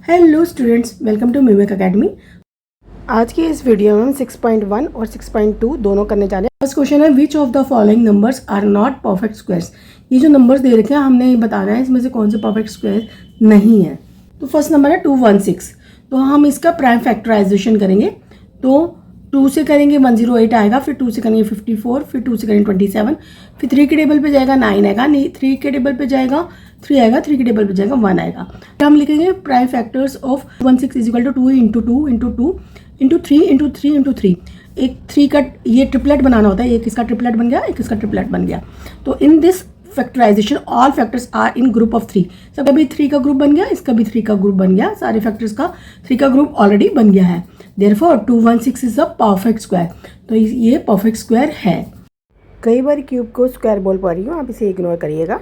Hello students, welcome to Mimic Academy. आज की इस वीडियो में हम 6.1 और 6.2 दोनों करने जा रहे हैं। फर्स्ट क्वेश्चन है which of the following numbers are not perfect squares. ये जो नंबर्स दे रखे हैं हमने ये बताना है इसमें से कौन से परफेक्ट स्क्वायर नहीं है। तो फर्स्ट नंबर है 216। तो हम इसका प्राइम फैक्टराइजेशन करेंगे। तो 2 से करेंगे 108 आएगा, फिर 2 से करेंगे 54, फिर 2 से करेंगे 27, फिर 3 के टेबल पे जाएगा 9 आएगा, नहीं 3 के टेबल पे जाएगा 3 आएगा, 3 के टेबल पे जाएगा 1 आएगा। फिर हम लिखेंगे prime factors of 16 is equal to 2 into 2 into 2 into 3 into 3 into 3। एक 3 का ये ट्रिपलेट बनाना होता है, एक इसका ट्रिपलेट बन गया, एक इसका ट्रिपलेट बन गया। तो in this factorization all factors are in group of 3। इसका भी 3 का ग्रुप बन गया, इसका भी 3 का ग्रुप बन गया, सारे फैक्टर्स का 3 का ग्रुप ऑलरेडी बन गया है। Therefore 216 is a perfect square. तो ये परफेक्ट स्क्वायर है। कई बार क्यूब को स्क्वायर बोल पा रही हूँ, आप इसे इग्नोर करिएगा।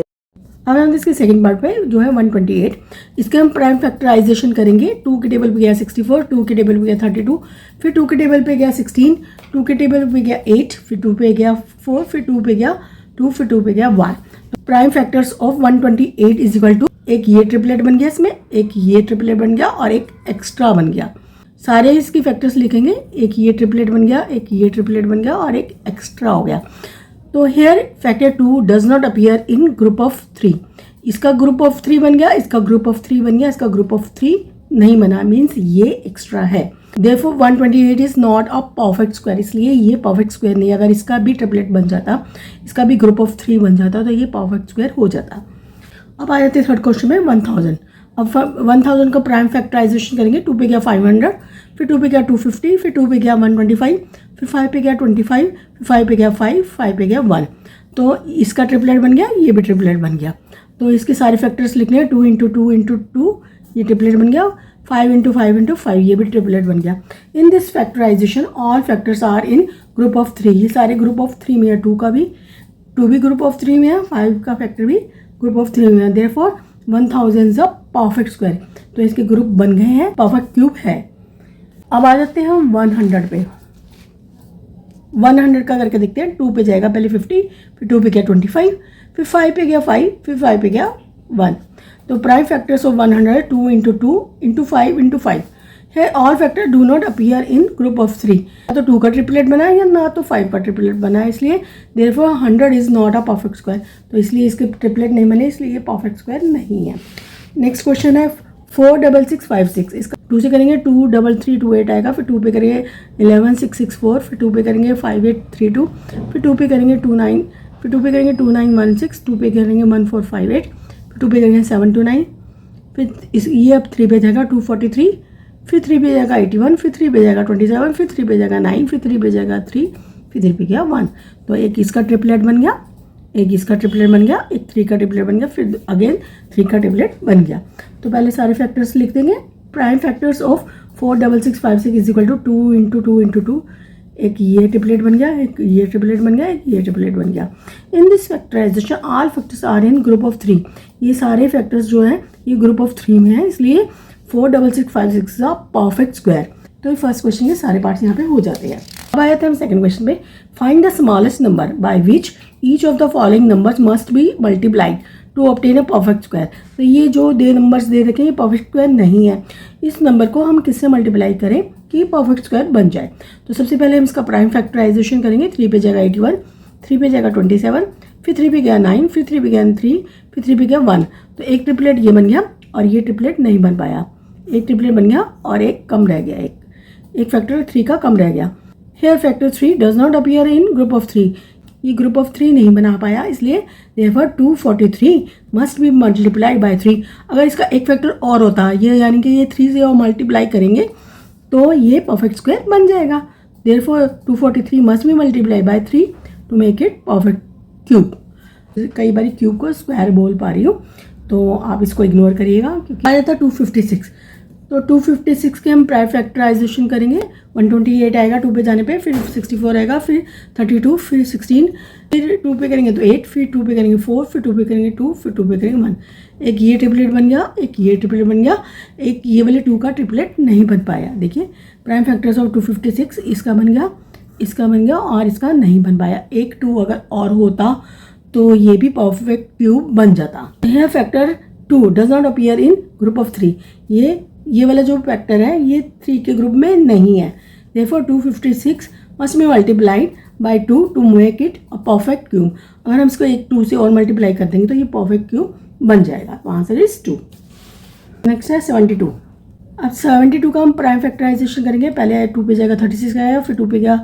अब हम इसके सेकंड पार्ट पे जो है 128, इसके हम प्राइम फैक्टराइजेशन करेंगे। 2 के टेबल पे गया 64, 2 के टेबल पे गया 32, फिर 2 के टेबल पे गया 16, 2 के टेबल पे गया 8, फिर 2 पे गया 4, फिर 2 पे गया 2, फिर 2 पे गया 1। तो prime factors of 128 is equal to, एक ये ट्रिपलेट बन गया इसमें, एक ये ट्रिपलेट बन गया और एक एक्स्ट्रा बन गया। सारे इसकी फैक्टर्स लिखेंगे, एक ये ट्रिपलेट बन गया, एक ये ट्रिपलेट बन गया और एक एक्स्ट्रा हो गया। तो here factor 2 does not appear in group of 3। इसका ग्रुप ऑफ 3 बन गया, इसका ग्रुप ऑफ 3 बन गया, इसका ग्रुप ऑफ 3 नहीं बना, मीन्स ये एक्स्ट्रा है। Therefore 128 is not a perfect square, इसलिए ये परफेक्ट स्क्वायर नहीं। अगर इसका भी ट्रिपलेट बन जाता, इसका भी ग्रुप ऑफ 3 बन जाता, तो ये परफेक्ट स्क्वायर हो जाता। अब आ जाते हैं थर्ड क्वेश्चन में 1000। अब 1000 का प्राइम फैक्टराइजेशन करेंगे। 2 पे गया 500, फिर 2 पे गया 250, फिर 2 पे गया 125, फिर 5 पे गया 25, फिर 5 पे गया 5, 5 पे गया 1। तो इसका ट्रिपलेट बन गया, ये भी ट्रिपलेट बन गया। तो इसके सारे फैक्टर्स लिखने हैं। 2 इंटू 2 इंटू 2 ये ट्रिपलेट बन गया, 5 इंटू 5 इंटू 5 ये भी ट्रिपलेट बन गया। In this factorization all factors are in group of 3। ये सारे ग्रुप ऑफ 3 में है। 2 भी ग्रुप ऑफ 3 में है, 5 का फैक्टर भी ग्रुप ऑफ 3 में है। Therefore 1000 is a perfect square. तो इसके ग्रुप बन गए हैं, परफेक्ट क्यूब है। अब आ जाते हैं हम 100 पे। 100 का करके देखते हैं। 2 पे जाएगा पहले 50, फिर 2 पे गया 25, फिर 5 पे गया 5, फिर 5 पे गया 1। तो prime factors of 100 2 into 2 into 5 into 5 है। All factor do not appear in group of 3। ना तो 2 का ट्रिपलेट बना है या ना तो 5 का ट्रिपलेट बना है, इसलिए therefore 100 is not a perfect square. तो इसलिए इसके ट्रिपलेट नहीं बने, इसलिए ये परफेक्ट स्क्वायर नहीं है। नेक्स्ट क्वेश्चन है 46656। इसका 2 से करेंगे 23328 आएगा, फिर 2 पे करेंगे 11664, फिर 2 पे करेंगे 5832, फिर 2 पे करेंगे 29, फिर 2 पे करेंगे 2916, 2 पे करेंगे 1458, फिर 2 पे करेंगे 729, फिर ये अब 3 पे जाएगा 243, फिर 3 पे जाएगा 81, फिर 3 पे जाएगा 27, फिर 3 पे जाएगा 9, फिर 3 पे जाएगा 3, फिर 3 पे गया 1। तो एक इसका ट्रिपलेट बन गया, एक इसका ट्रिपलेट बन गया, एक 3 का ट्रिपलेट बन गया, फिर अगेन 3 का ट्रिपलेट बन गया। तो पहले सारे फैक्टर्स लिख देंगे। Prime factors of 46656 is equal to 2 into 2 into 2। एक ये ट्रिपलेट बन गया, एक ये ट्रिपलेट बन गया, एक ये ट्रिपलेट बन गया। In this factorization all factors are in group of 3। ये सारे फैक्टर्स जो हैं ये ग्रुप ऑफ 3 में है, इसलिए 46656 अ परफेक्ट स्क्वायर। तो ये फर्स्ट क्वेश्चन के सारे पार्ट्स यहाँ पे हो जाते हैं। अब आए थे हम सेकंड क्वेश्चन पे। Find the smallest number by which each of the following numbers must be multiplied to obtain a perfect square. तो ये जो नंबर्स दे रखे हैं ये परफेक्ट स्क्वायर नहीं है। इस नंबर को हम किससे मल्टीप्लाई करें कि परफेक्ट स्क्वायर बन जाए। तो सबसे पहले हम इसका प्राइम फैक्टराइजेशन करेंगे। 3 पे जाएगा 81, 3 पे जाएगा 27, फिर 3 पे गया 9, फिर 3 पे गया 3, फिर 3 पे गया 1। तो एक ट्रिपलेट ये बन गया और ये ट्रिपलेट नहीं बन पाया। एक ट्रिपलेट बन गया और एक कम रह गया, एक फैक्टर 3 का कम रह गया। Here factor 3 does not appear in group of 3। ये ग्रुप ऑफ 3 नहीं बना पाया, इसलिए therefore 243 must be multiplied by 3। अगर इसका एक फैक्टर और होता, ये यानी कि ये 3 से और मल्टीप्लाई करेंगे तो ये परफेक्ट स्क्वायर बन जाएगा। Therefore 243 must be multiplied by 3 to make it perfect cube. कई बार क्यूब को स्क्वायर बोल पा रही हूँ, तो आप इसको इग्नोर करिएगा। क्योंकि आ जाता है 256। तो 256 के हम प्राइम फैक्टराइजेशन करेंगे। 128 आएगा 2 पे जाने पे, फिर 64 आएगा, फिर 32, फिर 16, फिर 2 पे करेंगे तो 8, फिर 2 पे करेंगे 4, फिर 2 पे करेंगे 2, फिर 2 पे करेंगे 1। एक ये ट्रिपलेट बन गया, एक ये ट्रिपलेट बन गया, एक ये वाले 2 का ट्रिपलेट नहीं बन पाया। देखिए प्राइम फैक्टर्स ऑफ 256 इसका बन गया, इसका बन गया और इसका नहीं बन पाया। एक 2 अगर और होता तो ये भी परफेक्ट क्यूब बन जाता। यह factor 2 does not appear in group of 3। ये वाला जो फैक्टर है ये 3 के ग्रुप में नहीं है। Therefore 256 must be multiplied by 2 to make it a perfect cube. अगर हम इसको एक 2 से और मल्टीप्लाई कर देंगे तो ये परफेक्ट क्यूब बन जाएगा। तो आंसर इज 2। नेक्स्ट है 72। अब 72 का हम प्राइम फैक्टराइजेशन करेंगे। पहले 2 पे जाएगा 36 आया, फिर 2 पे गया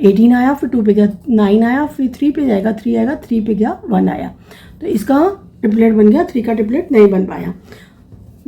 18 आया, फिर 2 पे गया 9 आया, फिर 3 पे जाएगा 3 आएगा, 3 पे गया 1 आया। तो इसका ट्रिपलेट बन गया, 3 का ट्रिपलेट नहीं बन पाया।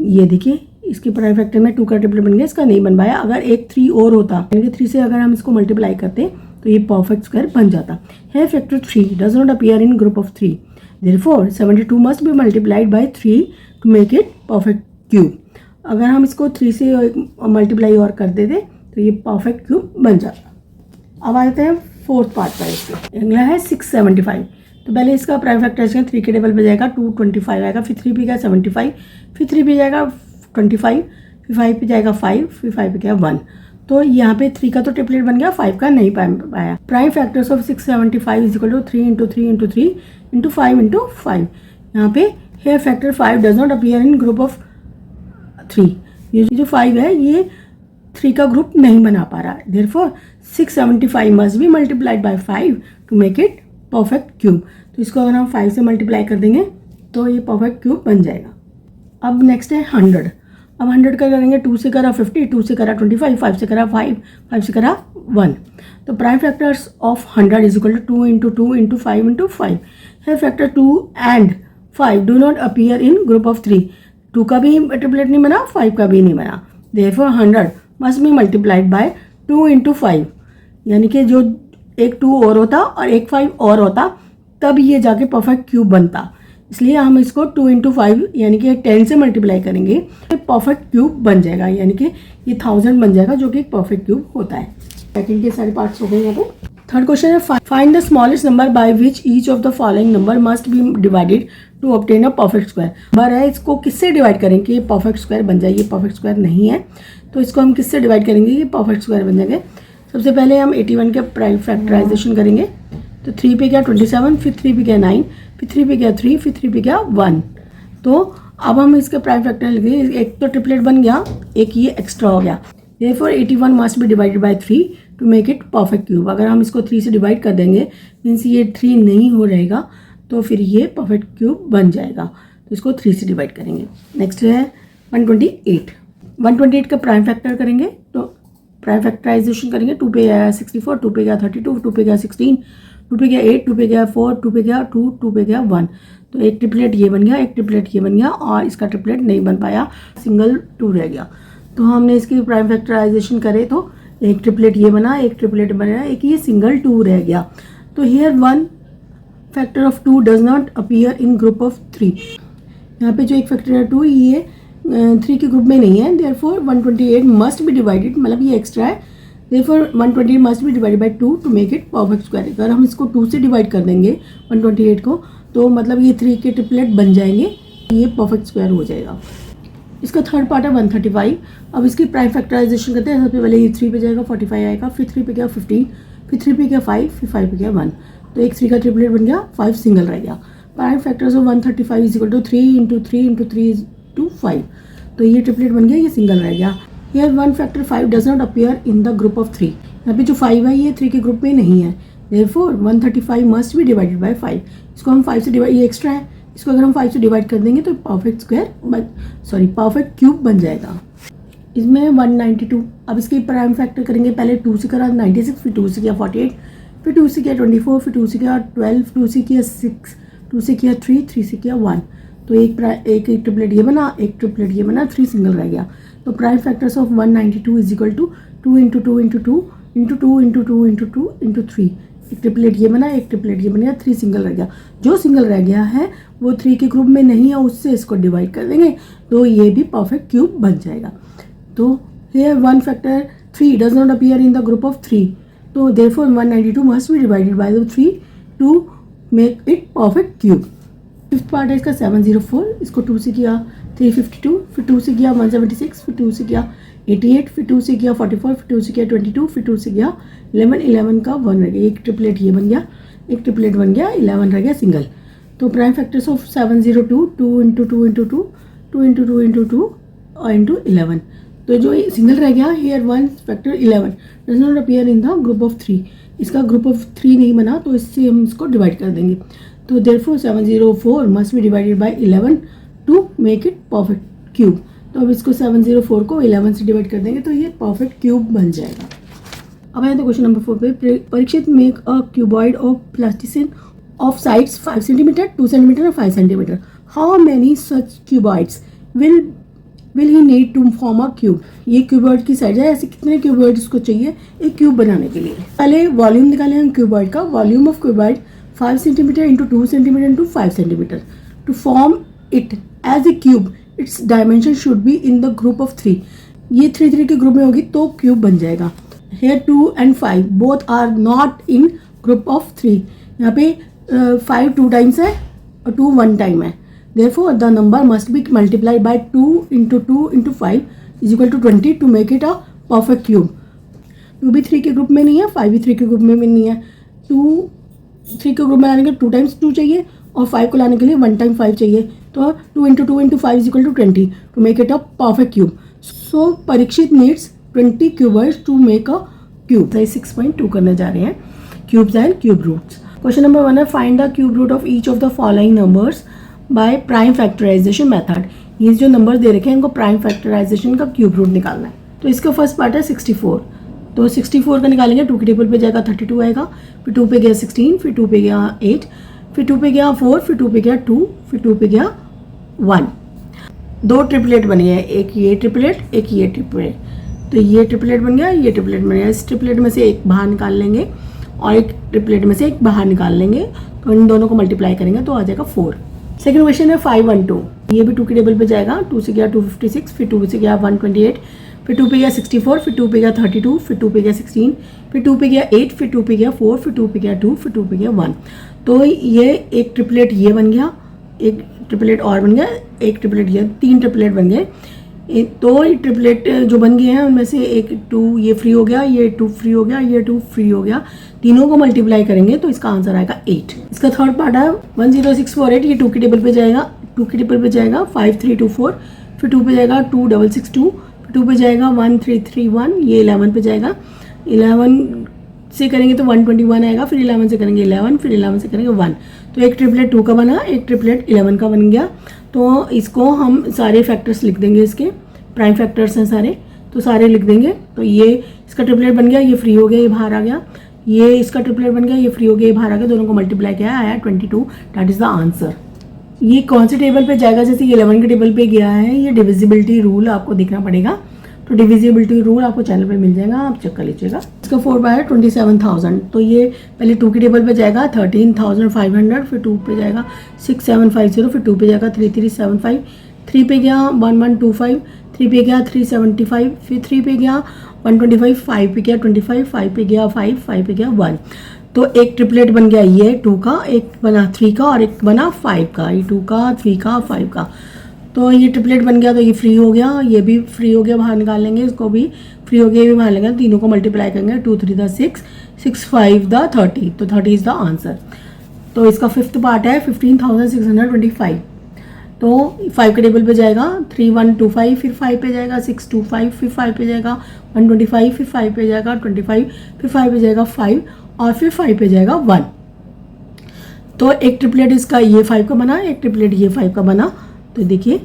ये देखिए इसके प्राइम फैक्टर में 2 का ट्रिपलेट बन गया, इसका नहीं बन पाया। अगर एक 3 और होता, यानी कि 3 से अगर हम इसको मल्टीप्लाई करते तो ये परफेक्ट स्क्वायर बन जाता है। Factor 3 does not appear in group of 3। Therefore 72 must be multiplied by 3 to make it perfect cube. अगर हम इसको 3 से मल्टीप्लाई और कर देते तो ये परफेक्ट क्यूब बन जाता। अब आते हैं फोर्थ पार्ट पर। इसके अगला है 675। तो पहले इसका प्राइम फैक्टराइजेशन 3 के टेबल पे जाएगा, 225 आएगा, फिर 3 पे गया 75, फिर 3 पे जाएगा 25, फिर 5 पे जाएगा 5, फिर 5 पे गया 1। तो यहाँ पे 3 का तो ट्रिपलेट बन गया, 5 का नहीं पाया। Prime factors of 675 is equal to 3 into 3 into 3 into 5 into 5। यहाँ पे here factor 5 does not appear in group of 3। ये जो 5 है ये 3 का ग्रुप नहीं बना पा रहा है। Therefore 675 must be multiplied by 5 to make it perfect cube. तो इसको अगर हम 5 से मल्टीप्लाई कर देंगे तो ये परफेक्ट क्यूब बन जाएगा। अब नेक्स्ट है 100। अब 100 का करेंगे, 2 से करा 50, 2 से करा 25, 5 से करा 5, 5 से करा 1। तो prime factors of 100 is equal to 2 into 2 into 5 into 5। है factor 2 and 5 do not appear in group of 3। 2 का भी ट्रिपलेट नहीं बना, 5 का भी नहीं बना। Therefore 100 must be multiplied by 2 into 5। यानी कि जो एक 2 और होता और एक 5 और होता तब ये जाके परफेक्ट क्यूब बनता। इसलिए हम इसको 2 इंटू 5 यानी कि 10 से मल्टीप्लाई करेंगे तो परफेक्ट क्यूब बन जाएगा, यानी कि ये 1000 बन जाएगा जो कि एक परफेक्ट क्यूब होता है। सेकंड के सारे पार्ट्स हो गए यहाँ पे। थर्ड क्वेश्चन है find the smallest number by which each of the following number must be divided to obtain a perfect square. Number है, इसको किससे डिवाइड करें कि ये परफेक्ट स्क्वायर बन जाए। ये परफेक्ट स्क्वायर नहीं है तो इसको हम किससे डिवाइड करेंगे ये परफेक्ट स्क्वायर बन जाएंगे। सबसे पहले हम 81 के प्राइम फैक्टराइजेशन करेंगे। तो 3 पे गया 27, फिर 3 पे गया 9, फिर 3 पे गया 3, फिर 3 पे गया 1। तो अब हम इसके प्राइम फैक्टर लिखेंगे। एक तो ट्रिपलेट बन गया, एक ये एक्स्ट्रा हो गया। Therefore 81 must be divided by 3 to make it perfect cube. अगर हम इसको 3 से डिवाइड कर देंगे मीन्स ये 3 नहीं हो रहेगा तो फिर ये परफेक्ट क्यूब बन जाएगा। तो इसको 3 से डिवाइड करेंगे। नेक्स्ट है 128। 128 का प्राइम फैक्टर करेंगे तो प्राइम फैक्टराइजेशन करेंगे। 2 पे गया 64, 2 पे गया 32, 2 पे गया 16, 2 पे गया 8, 2 पे गया 4, 2 पे गया 2, 2 पे गया 1। तो एक ट्रिपलेट ये बन गया, एक ट्रिपलेट ये बन गया और इसका ट्रिपलेट नहीं बन पाया, सिंगल 2 रह गया। तो हमने इसकी प्राइम फैक्टराइजेशन करे तो एक ट्रिपलेट ये बना, एक ट्रिपलेट बना, एक ये सिंगल 2 रह गया। तो here 1 factor of 2 does not appear in group of 3। यहाँ पे जो एक फैक्टर है 2 ये 3 के ग्रुप में नहीं है। देयरफॉर 128 मस्ट बी डिवाइडेड, मतलब ये एक्स्ट्रा है। Therefore 128 must be divided by 2 to make it perfect square. अगर हम इसको 2 से डिवाइड कर देंगे 128 को तो मतलब ये 3 के ट्रिपलेट बन जाएंगे, ये परफेक्ट स्क्वायर हो जाएगा। इसका थर्ड पार्ट है 135। अब इसकी प्राइम फैक्टराइजेशन करते हैं। सबसे पहले ये 3 पे जाएगा 45 आएगा, फिर 3 पे गया 15, फिर 3 पे गया 5, फिर 5 पे गया 1। तो एक 3 का ट्रिपलेट बन गया, 5 सिंगल रह गया। Prime factors of 135 is equal to 3 into 3 into 3 to 5। तो ये ट्रिपलेट बन गया, ये सिंगल रह गया। Here 1 factor 5 does not appear in the group of 3। यहाँ पे जो 5 है ये 3 के ग्रुप में नहीं है। Therefore 135 must be divided by 5। इसको हम 5 से डिवाइड, ये एक्स्ट्रा है, इसको अगर हम 5 से डिवाइड कर देंगे तो परफेक्ट परफेक्ट क्यूब बन जाएगा। इसमें 192। अब इसकी प्राइम फैक्टर करेंगे। पहले 2 से करा 96, फिर 2 से किया 48, फिर 2 से किया 24, फिर 2 से किया 12, 2 से किया 6, 2 से किया 3, 3 से किया 1। तो एक ट्रिपलेट ये बना, एक ट्रिपलेट ये बना, 3 सिंगल रह गया। तो prime factors of 192 is equal to 2 into 2 into 2 into 2 into 2 into 2 into 3। एक ट्रिपलेट ये बना, एक ट्रिपलेट ये बन गया, 3 सिंगल रह गया। जो सिंगल रह गया है वो 3 के ग्रुप में नहीं है, उससे इसको डिवाइड कर देंगे तो ये भी परफेक्ट क्यूब बन जाएगा। तो here 1 factor 3 does not appear in the group of 3। तो therefore 192 must be divided by 3 to make it perfect cube. Fifth part है इसका 704। इसको 2 से किया 352, फिर 2 से किया 176, फिर 2 से किया 88, फिर 2 से किया 44, फिर 2 से किया 22, फिर 2 से किया 11, 11 का 1 रह गया। एक ट्रिपलेट ये बन गया, एक ट्रिपलेट बन गया, 11 रह गया सिंगल। तो prime factors of 702, 2 into 2 into 2, 2 into 2 into 2 और इंटू 11. तो जो सिंगल रह गया here one factor 11 does not appear in the group of 3. इसका ग्रुप ऑफ 3 नहीं बना तो इससे हम इसको डिवाइड कर देंगे. तो therefore 704 must be divided by 11 to make it perfect cube. तो अब इसको 704 को 11 से डिवाइड कर देंगे तो ये परफेक्ट क्यूब बन जाएगा. अब आए तो क्वेश्चन नंबर 4 पे. Parikshit make a cuboid of plasticine of sides 5 centimetre, 2 centimetre और 5 centimetre. How many such cuboids will he need to form a cube. ये क्यूबॉइड की साइड है, ऐसे कितने क्यूबॉइड्स को चाहिए एक क्यूब बनाने के लिए. पहले वॉल्यूम निकाले हम क्यूबॉइड का. Volume of cuboid 5 centimetre into 2 centimetre into 5 centimetre. To form it as a cube its dimension should be in the group of 3. ये 3 के ग्रुप में होगी तो क्यूब बन जाएगा. Here 2 and 5 both are not in group of 3. यहाँ पे 5 2 times है और 2 1 टाइम है. Therefore, the number must be multiplied by 2 into 2 into 5 is equal to 20 to make it a perfect cube. 2 भी 3 के ग्रुप में नहीं है, 5 भी 3 के ग्रुप में भी नहीं है. 2 3 के ग्रुप में लाने के लिए 2 टाइम्स 2 चाहिए और 5 को लाने के लिए 1 टाइम 5 चाहिए. तो 2 into 2 into 5 is equal to 20 to make it a perfect cube. So, Parikshit needs 20 cuboids to make a cube. 6.2 करने जा रहे हैं. Cubes and cube roots. Question number 1 है find the cube root of each of the following numbers by prime factorization method. ये जो numbers दे रखे हैं इनको प्राइम फैक्टराइजेशन का क्यूब रूट निकालना है. तो इसका फर्स्ट पार्ट है 64. तो 64 का निकालेंगे. 2 के टेबल पे जाएगा 32 आएगा. फिर 2 पे गया 16, फिर 2 पे गया 8, फिर 2 पे गया 4, फिर 2 पे गया 2, फिर 2 पे गया 1. 2 ट्रिपलेट बनी है, एक ये ट्रिपलेट एक ये ट्रिपलेट. तो ये ट्रिपलेट बन गया, ये ट्रिपलेट बन गया. इस ट्रिपलेट में से एक बाहर निकाल लेंगे और एक ट्रिपलेट में से एक बाहर निकाल लेंगे. तो इन दोनों को मल्टीप्लाई करेंगे तो आ जाएगा 4. सेकेंड क्वेश्चन है 512. ये भी 2 के टेबल पे जाएगा. 2 से गया 256, फिर 2 से गया 128, फिर 2 पे गया 64, फिर 2 पे गया 32, फिर 2 पे गया 16, फिर 2 पे गया 8, फिर 2 पे गया 4, फिर 2 पे गया 2, फिर 2 पे गया 1. तो ये एक ट्रिपलेट ये बन गया, एक ट्रिपलेट और बन गया, एक ट्रिपलेट ये, 3 ट्रिपलेट बन गए. तो ये ट्रिपलेट जो बन गए हैं उनमें से एक 2 ये फ्री हो गया, ये 2 फ्री हो गया, ये 2 फ्री हो गया. तीनों को मल्टीप्लाई करेंगे तो इसका आंसर आएगा 8. इसका थर्ड पार्ट है 10648. ये 2 के टेबल पे जाएगा. 2 के टेबल पे जाएगा 5324, फिर 2 पे जाएगा 2662, फिर 2 पे जाएगा 1331, ये 11 पे जाएगा. 11 से करेंगे तो 121 आएगा. फिर 11 से करेंगे 11, फिर 11 से करेंगे 1. तो एक ट्रिपलेट 2 का बना, एक ट्रिपलेट 11 का बन गया. तो इसको हम सारे फैक्टर्स लिख देंगे. इसके प्राइम फैक्टर्स हैं सारे, तो सारे लिख देंगे. तो ये इसका ट्रिपलेट बन गया, ये फ्री हो गया, ये बाहर आ गया. ये इसका ट्रिपलेट बन गया, ये फ्री हो गया, ये बाहर आ गया. दोनों को मल्टीप्लाई किया आया 22. That is the answer. ये कौन से टेबल पे जाएगा? जैसे ये 11 के टेबल पे गया है. ये डिविजिबिलिटी रूल आपको देखना पड़ेगा. तो डिविजिबिलिटी रूल आपको चैनल पे मिल जाएगा, आप चेक कर लीजिएगा. इसका 4 बाय 27,000. तो ये पहले 2 के टेबल पे जाएगा 13,500, फिर 2 पे जाएगा 6750, फिर 2 पे जाएगा 3375, 3 पे गया 1125, 3 पे गया 375, फिर 3 पे गया 125, 5 पे गया 25, 5 पे गया 5, 5 पे गया 1. तो एक ट्रिपलेट बन गया ये 2 का, एक बना 3 का और एक बना 5 का. ये 2 का, 3 का, 5 का. तो ये ट्रिपलेट बन गया. तो ये फ्री हो गया, ये भी फ्री हो गया, बाहर निकाल लेंगे. इसको भी फ्री हो गया, ये भी बाहर लेंगे. तीनों को मल्टीप्लाई करेंगे. 2 3 द 6, 6 5 द 30. तो 30 इज द आंसर. तो इसका फिफ्थ पार्ट है 15,625. तो 5 के टेबल पे जाएगा 3125, फिर 5 पे जाएगा 625, फिर 5 पे जाएगा 125, फिर 5 पे जाएगा 25, फिर 5 पे जाएगा 5 और फिर 5 पे जाएगा 1. तो एक ट्रिपलेट इसका ये 5 का बना, एक ट्रिपलेट ये 5 का बना. तो देखिए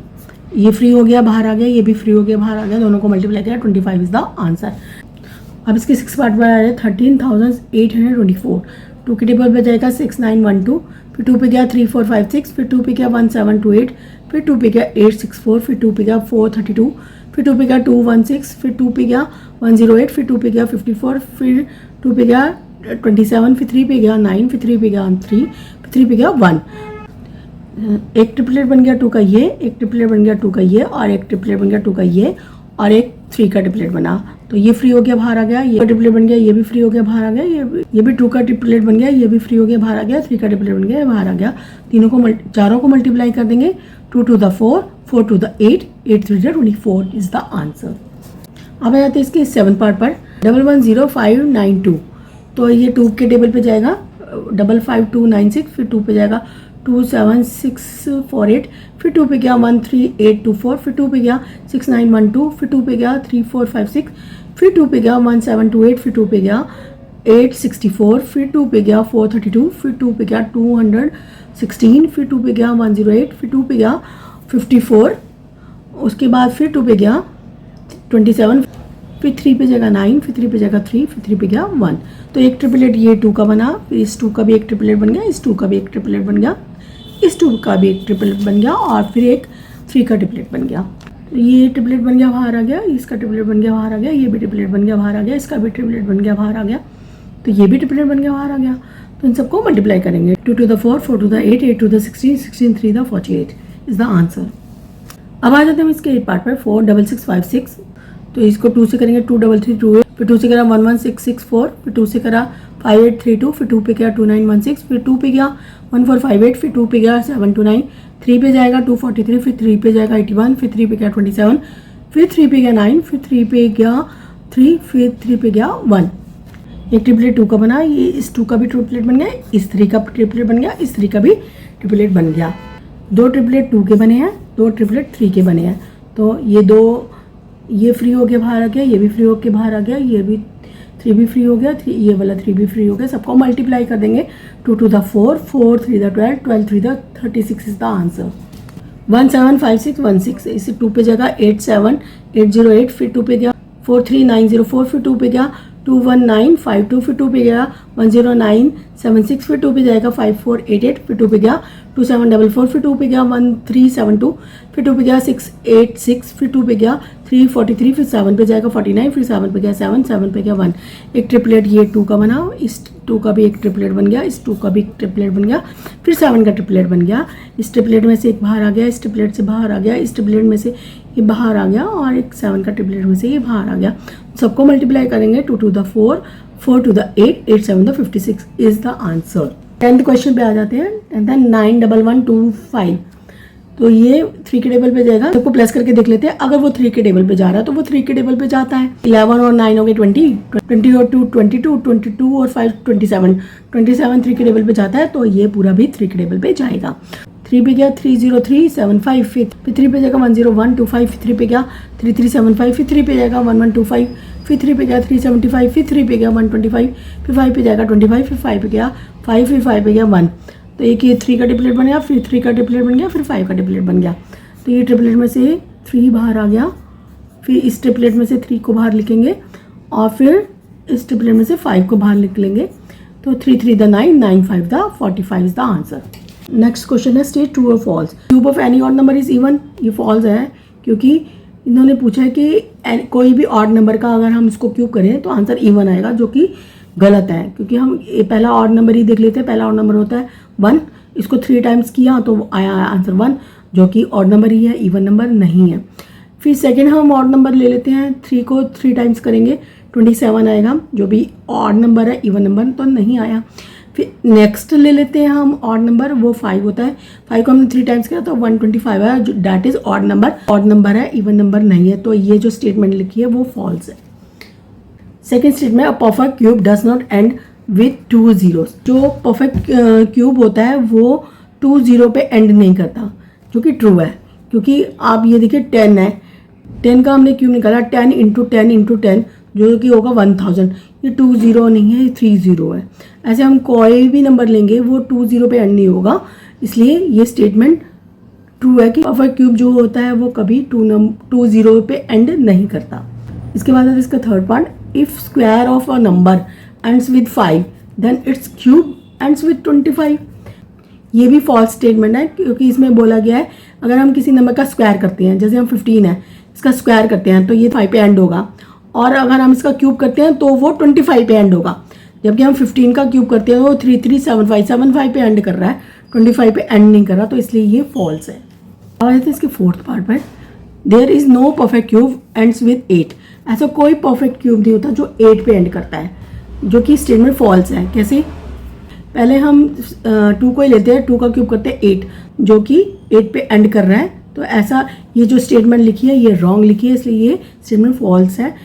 ये फ्री हो गया, बाहर आ गया, ये भी फ्री हो गया, बाहर आ गया. दोनों को मल्टीप्लाई किया 25 इज द आंसर. अब इसके 6 पार्ट पर आ रहे हैं 13,824. 2 के टेबल पे जाएगा 6912, फिर 2 पे गया 3456, फिर 2 पे गया 1728, फिर 2 पे गया 864, फिर 2 पे गया 432, फिर 2 पे गया 216, फिर 2 पे गया 108, फिर 2 पे गया 54, फिर 2 पे गया 27, फिर 3 पे गया 9, फिर 3 पे गया 3, फिर 3 पे गया 1. एक ट्रिपलेट बन गया 2 का ये, एक ट्रिपलेट बन गया 2 का ये और एक ट्रिपलेट बन गया 2 का ये और एक 3 का ट्रिपलेट बना. तो ये फ्री हो गया, बाहर आ गया. ये ट्रिपलेट बन गया, ये भी फ्री हो गया, बाहर आ गया. ये भी 2 का ट्रिपलेट बन गया, ये भी फ्री हो गया, बाहर आ गया. 3 का ट्रिपलेट बन गया, बाहर आ गया. तीनों को चारों को मल्टीप्लाई कर देंगे. 2 to the 4, 4 to the 8, 8 3 to 24 is the answer. अब आ जाते हैं इसके 7th पार्ट पर 110592. तो ये 2 के टेबल पे जाएगा 55296, फिर 2 पे जाएगा 27648, फिर 2 पे गया 13824, फिर 2 पे गया 6912, फिर 2 पे गया 3456, फिर 2 पे गया 1728, फिर 2 पे गया 864, फिर 2 पे गया 432, फिर 2 पे गया 216, फिर 2 पे गया 108, फिर 2 पे गया 54, उसके बाद फिर 2 पे गया 27, फिर 3 पे जगह 9, फिर 3 पे जगह 3, फिर 3 पे गया 1। तो एक ट्रिपलेट ये 2 का बना, फिर इस 2 का भी एक ट्रिपलेट बन गया, इस 2 का भी एक ट्रिपलेट बन गया, इस 2 का भी एक ट्रिपलेट बन गया, और फिर एक 3 का ट्रिपलेट बन गया। तो ये ट्रिपलेट बन गया, बाहर आ गया, इसका ट्रिपलेट बन गया, बाहर आ गया, ये भी ट्रिपलेट बन गया, बाहर आ गया, इसका भी ट्रिपलेट बन गया, बाहर आ गया, तो ये भी ट्रिपलेट बन गया, बाहर आ गया। तो इन सबको मल्टीप्लाई करेंगे, 2 to the 4, 4 to the 8, 8 to the 16, 16 3 the 48 is the answer. अब आ जाते हैं इसके 8 पार्ट पर। 4 6 6 5 6, तो इसको 2 से करेंगे 2 3 3 2 8, फिर 2 से करा 1 1 6 6 4, फिर 2 से करा 5 8 3 2, फिर 2 पे गया 2 9 1 6, फिर 2 पे गया 1 4 5 8, फिर 2 पे गया 7 2 9, 3 पे जाएगा 243, फिर 3 पे जाएगा 81, फिर 3 पे गया 27, फिर 3 पे गया 9, फिर 3 पे गया 3, फिर 3 पे गया 1। एक ट्रिपलेट 2 का बना, ये इस 2 का भी ट्रिपलेट बन गया, इस 3 का ट्रिपलेट बन गया, इस 3 का भी ट्रिपलेट बन गया। 2 ट्रिपलेट 2 के बने हैं, 2 ट्रिपलेट 3 के बने हैं। तो ये फ्री हो गया, बाहर आ गया, ये भी फ्री हो के बाहर आ गया, ये भी 3 भी फ्री हो गया, ये वाला 3 भी फ्री हो गया। सबको मल्टीप्लाई कर देंगे, 2 to the 4, 4 3 the 12, 12 3 the 36 is the answer. 175616, इसे 2 पे जगह 87808, फिर 2 पे गया 43904, फिर 2 पे गया 21952, फिर 2 पे गया 10976, फिर 2 पे जाएगा 5488, फिर 2 पे गया 2744, फिर 2 पे गया 1372, फिर 2 पे गया 686, फिर 2 पे गया 343, फिर 7 पे जाएगा 49, फिर 7 पे गया 7, 7 पे गया 1। एक ट्रिपलेट ये 2 का बना, इस 2 का भी एक ट्रिपलेट बन गया, इस 2 का भी एक ट्रिपलेट बन गया, फिर 7 का ट्रिपलेट बन गया। इस ट्रिपलेट में से एक बाहर आ गया, इस ट्रिपलेट से बाहर आ गया, इस ट्रिपलेट में से ये बाहर आ गया, और एक 7 का ट्रिपलेट में से ये बाहर आ गया। सबको मल्टीप्लाई करेंगे, 2 to the 4, 4 to the 8, 8 7 the 56 is the answer. 10th question पे आ जाते हैं। 91125, तो ये 3 के टेबल पे जाएगा, सबको प्लस करके देख लेते हैं। अगर वो 3 के टेबल पे जा रहा है तो वो 3 के टेबल पे जाता है। 11 और 9 हो गए 20, 20 और 2 22, 22 और 5 27, 27 3 के टेबल पे जाता है, तो ये पूरा भी 3 के टेबल पे जाएगा। 3 पे गया 30375, फिर 3 पे जाएगा 10125, फिर 3 पे गया 3375, फिर 3 पे जाएगा 1125, फिर 3 पे गया 375, फिर 3 पे गया 125, फिर 5 पे जाएगा 25, फिर 5 पे गया 5, फिर 5 पे गया 1। तो एक ये 3 का ट्रिपलेट बन गया, फिर 3 का ट्रिपलेट बन गया, फिर 5 का ट्रिपलेट बन गया। तो ये ट्रिपलेट में से 3 बाहर आ गया, फिर इस ट्रिपलेट में से 3 को बाहर लिखेंगे, और फिर इस ट्रिपलेट में से 5 को बाहर लिख लेंगे। तो 3 3 द 9, 9 5 द 45 is the answer. Next question है, स्टेट ट्रू और false. Cube of any odd number is even. ये फॉल्स है, क्योंकि इन्होंने पूछा है कि कोई भी ऑड नंबर का अगर हम इसको क्यूब करें तो आंसर इवन आएगा, जो कि गलत है, क्योंकि हम पहला ऑड नंबर ही देख लेते हैं। पहला ऑड नंबर होता है 1, इसको 3 टाइम्स किया तो आया आंसर 1, जो कि ऑड नंबर ही है, इवन नंबर नहीं है। फिर सेकेंड हम ऑड नंबर ले लेते हैं, 3 को 3 टाइम्स करेंगे 27 आएगा, जो भी ऑड नंबर है, इवन नंबर तो नहीं आया। फिर नेक्स्ट ले लेते हैं हम ऑड नंबर, वो 5 होता है। 5 को हमने 3 टाइम्स किया तो 125 है, जो that is odd number, odd number है, इवन नंबर नहीं है। तो ये जो स्टेटमेंट लिखी है वो फॉल्स है। Second statement, a perfect cube does not and with 2 zeros। जो परफेक्ट क्यूब होता है वो 2 0 पे एंड नहीं करता, जो कि ट्रू है, क्योंकि आप ये देखिए 10 है, 10 का हमने क्यूब निकाला, 10 × 10 × 10, जो कि होगा 1000। ये 2 0 नहीं है, ये 3 0 है। ऐसे हम कोई भी नंबर लेंगे वो 2 0 पे एंड नहीं होगा, इसलिए ये स्टेटमेंट ट्रू है कि परफेक्ट क्यूब जो होता है वो कभी 2 0 पे एंड नहीं करता। इसके बाद है इसका third part, if square of a number ends with 5 then its cube ends with 25। ये भी फॉल्स स्टेटमेंट है, क्योंकि इसमें बोला गया है अगर हम किसी नंबर का स्क्वायर करते हैं, जैसे हम 15 है, इसका स्क्वायर करते हैं तो ये 5 पे एंड होगा, और अगर हम इसका क्यूब करते हैं तो वो 25 पे एंड होगा। जबकि हम 15 का क्यूब करते हैं तो वो 3375 पे एंड कर रहा है, 25 पे एंड नहीं कर रहा, तो इसलिए ये फॉल्स है। अब आते हैं इसके फोर्थ पार्ट पर, there is no perfect cube ends with 8। ऐसा कोई परफेक्ट क्यूब नहीं होता जो 8 पे एंड करता है, जो कि स्टेटमेंट फॉल्स है। कैसे? पहले हम 2 को ही लेते हैं, 2 का क्यूब करते हैं 8, जो कि 8 पे एंड कर रहा है, तो ऐसा ये जो स्टेटमेंट लिखी है ये रॉन्ग लिखी है, इसलिए ये स्टेटमेंट फॉल्स है।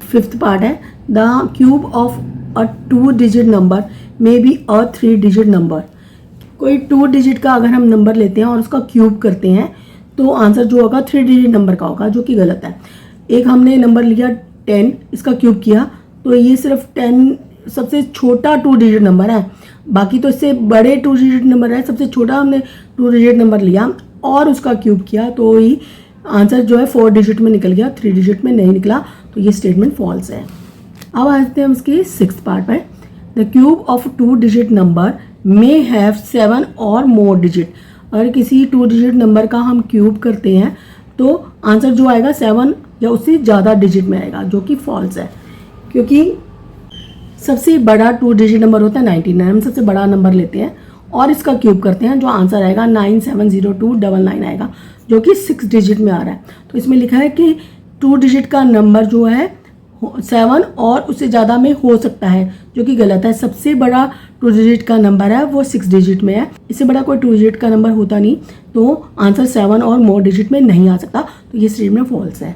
फिफ्थ पार्ट है, the cube of a 2 digit number may be a 3 digit number. कोई 2 डिजिट का अगर हम नंबर लेते हैं और उसका क्यूब करते हैं तो आंसर जो होगा 3 डिजिट नंबर का होगा, जो कि गलत है। एक हमने नंबर लिया 10, इसका क्यूब किया तो ये सिर्फ 10 सबसे छोटा 2 डिजिट नंबर है, बाकी तो इससे बड़े 2 डिजिट नंबर है। सबसे छोटा हमने 2 डिजिट नंबर लिया और उसका क्यूब किया तो ही आंसर जो है 4 डिजिट में निकल गया, 3 डिजिट में नहीं निकला, तो ये स्टेटमेंट फॉल्स है। अब आते हैं हम इसके 6th पार्ट पर। The cube of 2 digit number may have 7 और मोर डिजिट। अगर किसी 2 डिजिट नंबर का हम क्यूब करते हैं तो आंसर जो आएगा 7 या उससे ज़्यादा डिजिट में आएगा, जो कि फॉल्स है, क्योंकि सबसे बड़ा 2 डिजिट नंबर होता है 99। हम सबसे बड़ा नंबर लेते हैं और इसका क्यूब करते हैं, जो आंसर आएगा 970299 आएगा, जो कि 6 डिजिट में आ रहा है। तो इसमें लिखा है कि 2 डिजिट का नंबर जो है 7 और उससे ज़्यादा में हो सकता है, जो कि गलत है। सबसे बड़ा 2 डिजिट का नंबर है वो 6 डिजिट में है, इससे बड़ा कोई 2 डिजिट का नंबर होता नहीं, तो आंसर 7 और मोर डिजिट में नहीं आ सकता, तो ये स्टेटमेंट फॉल्स है।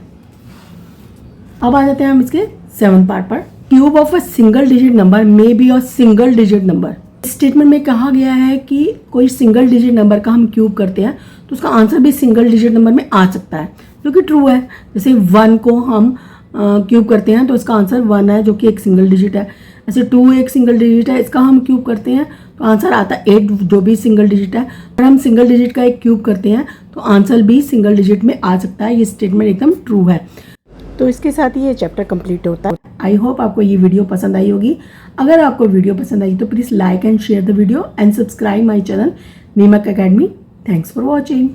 अब आ जाते हैं हम इसके 7th पार्ट पर। Cube of a single digit number may be a single digit number. Statement में कहा गया है कि कोई सिंगल डिजिट नंबर का हम क्यूब करते हैं तो उसका आंसर भी सिंगल डिजिट नंबर में आ सकता है, जो कि ट्रू है। जैसे 1 को हम क्यूब करते हैं तो इसका आंसर 1 है, जो कि एक सिंगल डिजिट है। ऐसे 2 एक सिंगल डिजिट है, इसका हम क्यूब करते हैं तो आंसर आता है 8, जो भी सिंगल डिजिट है। अगर हम सिंगल डिजिट का एक क्यूब करते हैं तो आंसर भी सिंगल डिजिट में आ सकता है। ये स्टेटमेंट एकदम ट्रू है। तो इसके साथ ही ये चैप्टर कंप्लीट होता है। आई होप आपको ये वीडियो पसंद आई होगी। अगर आपको वीडियो पसंद आई तो please like and share the video and subscribe my channel मीमक अकेडमी। Thanks for watching.